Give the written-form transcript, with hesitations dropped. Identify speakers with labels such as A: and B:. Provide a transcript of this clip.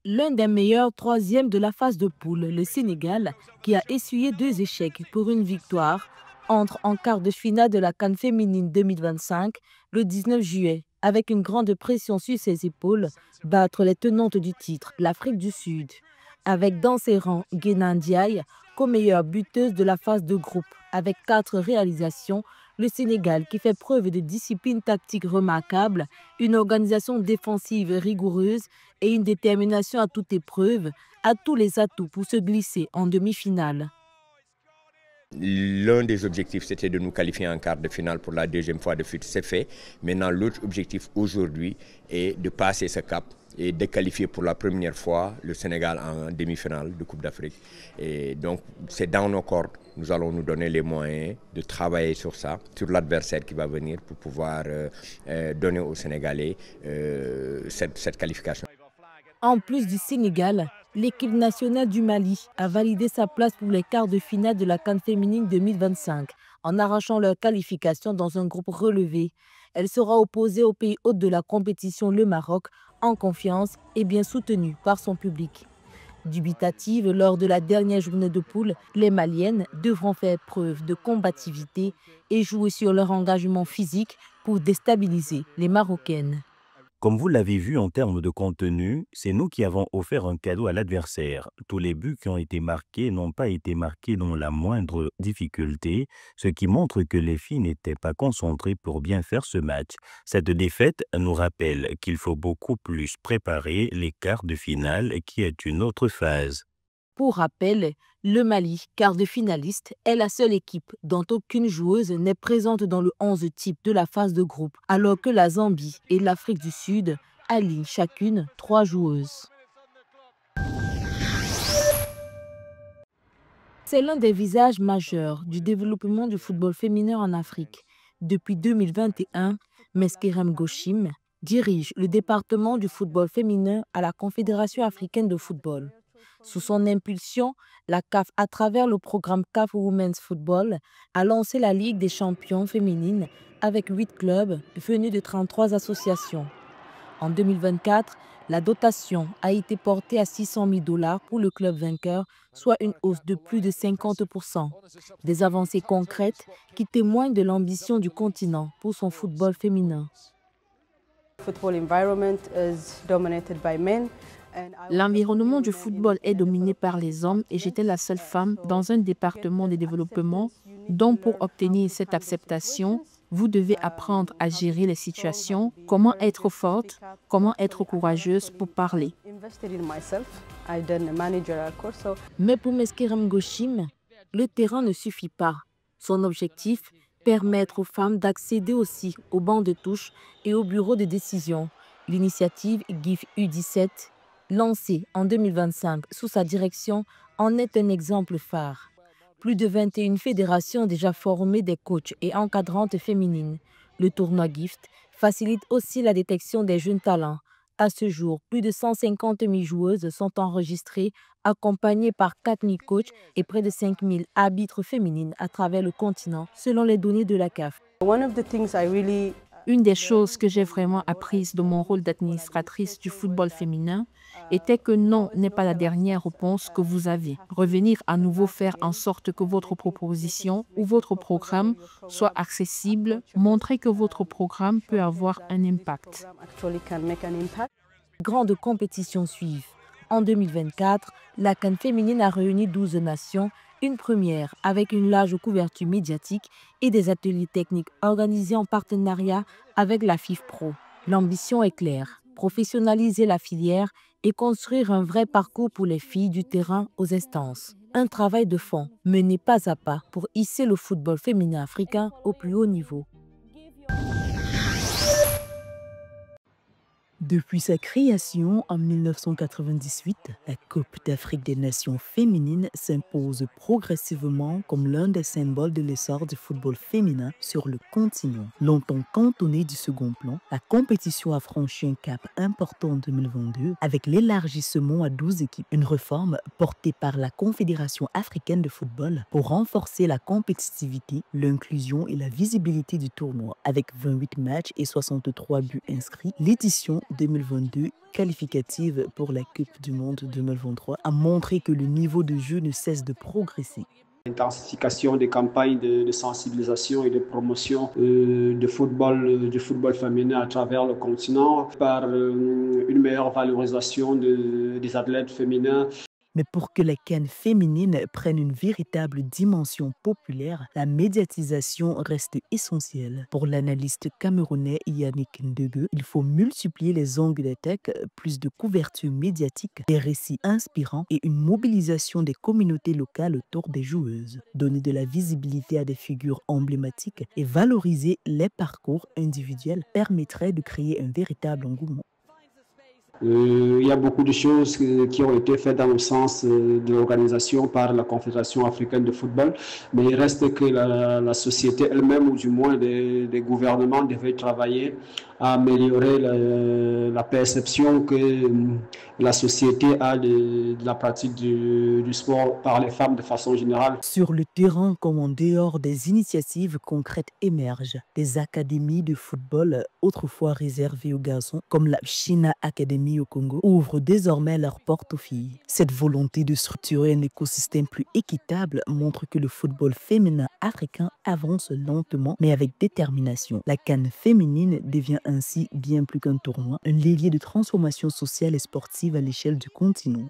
A: L'un des meilleurs troisièmes de la phase de poule, le Sénégal, qui a essuyé 2 échecs pour une victoire, entre en quart de finale de la CAN féminine 2025 le 19 juillet, avec une grande pression sur ses épaules, battre les tenantes du titre, l'Afrique du Sud. Avec dans ses rangs Guénan Ndiaye, co-meilleure buteuse de la phase de groupe, avec 4 réalisations, le Sénégal qui fait preuve de discipline tactique remarquable, une organisation défensive rigoureuse et une détermination à toute épreuve, a tous les atouts pour se glisser en demi-finale.
B: L'un des objectifs, c'était de nous qualifier en quart de finale pour la deuxième fois de suite. C'est fait. Maintenant, l'autre objectif aujourd'hui est de passer ce cap et de qualifier pour la première fois le Sénégal en demi-finale de Coupe d'Afrique. Et donc, c'est dans nos cordes. Nous allons nous donner les moyens de travailler sur ça, sur l'adversaire qui va venir pour pouvoir donner aux Sénégalais cette qualification.
A: En plus du Sénégal, l'équipe nationale du Mali a validé sa place pour les quarts de finale de la CAN féminine 2025 en arrachant leur qualification dans un groupe relevé. Elle sera opposée au pays hôte de la compétition, le Maroc, en confiance et bien soutenue par son public. Dubitative lors de la dernière journée de poule, les Maliennes devront faire preuve de combativité et jouer sur leur engagement physique pour déstabiliser les Marocaines.
C: Comme vous l'avez vu en termes de contenu, c'est nous qui avons offert un cadeau à l'adversaire. Tous les buts qui ont été marqués n'ont pas été marqués dans la moindre difficulté, ce qui montre que les filles n'étaient pas concentrées pour bien faire ce match. Cette défaite nous rappelle qu'il faut beaucoup plus préparer les quarts de finale, qui est une autre phase.
A: Pour rappel, le Mali, quart de finaliste, est la seule équipe dont aucune joueuse n'est présente dans le 11 type de la phase de groupe, alors que la Zambie et l'Afrique du Sud alignent chacune 3 joueuses. C'est l'un des visages majeurs du développement du football féminin en Afrique. Depuis 2021, Meskerem Gochim dirige le département du football féminin à la Confédération africaine de football. Sous son impulsion, la CAF, à travers le programme CAF Women's Football, a lancé la Ligue des champions féminines avec 8 clubs venus de 33 associations. En 2024, la dotation a été portée à 600 000 $ pour le club vainqueur, soit une hausse de plus de 50%. Des avancées concrètes qui témoignent de l'ambition du continent pour son football féminin.
D: L'environnement du football est dominé par les hommes et j'étais la seule femme dans un département de développement. Donc pour obtenir cette acceptation, vous devez apprendre à gérer les situations, comment être forte, comment être courageuse pour parler.
A: Mais pour Meskerem Gochim, le terrain ne suffit pas. Son objectif, permettre aux femmes d'accéder aussi aux bancs de touche et aux bureaux de décision. L'initiative GIF U17, lancée en 2025 sous sa direction, en est un exemple phare. Plus de 21 fédérations déjà formées des coachs et encadrantes féminines. Le tournoi GIFT facilite aussi la détection des jeunes talents. À ce jour, plus de 150 000 joueuses sont enregistrées, accompagnées par 4 000 coachs et près de 5 000 arbitres féminines à travers le continent, selon les données de la CAF.
D: Une des choses que j'ai vraiment apprises de mon rôle d'administratrice du football féminin était que non n'est pas la dernière réponse que vous avez. Revenir à nouveau faire en sorte que votre proposition ou votre programme soit accessible, montrer que votre programme peut avoir un impact.
A: Grandes compétitions suivent. En 2024, la CAN féminine a réuni 12 nations, une première avec une large couverture médiatique et des ateliers techniques organisés en partenariat avec la FIFPro. L'ambition est claire, professionnaliser la filière et construire un vrai parcours pour les filles du terrain aux instances. Un travail de fond mené pas à pas pour hisser le football féminin africain au plus haut niveau.
E: Depuis sa création en 1998, la Coupe d'Afrique des Nations féminines s'impose progressivement comme l'un des symboles de l'essor du football féminin sur le continent. Longtemps cantonnée du second plan, la compétition a franchi un cap important en 2022 avec l'élargissement à 12 équipes, une réforme portée par la Confédération africaine de football pour renforcer la compétitivité, l'inclusion et la visibilité du tournoi. Avec 28 matchs et 63 buts inscrits, l'édition 2022, qualificative pour la Coupe du Monde 2023, a montré que le niveau de jeu ne cesse de progresser.
F: Intensification des campagnes de sensibilisation et de promotion du football féminin à travers le continent par une meilleure valorisation des athlètes féminins.
E: Mais pour que la CAN féminine prenne une véritable dimension populaire, la médiatisation reste essentielle. Pour l'analyste camerounais Yannick Ndege, il faut multiplier les angles d'attaque, plus de couverture médiatique, des récits inspirants et une mobilisation des communautés locales autour des joueuses. Donner de la visibilité à des figures emblématiques et valoriser les parcours individuels permettrait de créer un véritable engouement.
F: Il y a beaucoup de choses qui ont été faites dans le sens de l'organisation par la Confédération africaine de football, mais il reste que la société elle-même, ou du moins des gouvernements, devaient travailler à améliorer la perception que la société a de la pratique du sport par les femmes de façon générale.
E: Sur le terrain comme en dehors, des initiatives concrètes émergent. Des académies de football, autrefois réservées aux garçons, comme la China Academy au Congo, ouvrent désormais leurs portes aux filles. Cette volonté de structurer un écosystème plus équitable montre que le football féminin africain avance lentement mais avec détermination. La CAN féminine devient ainsi bien plus qu'un tournoi, un levier de transformation sociale et sportive à l'échelle du continent.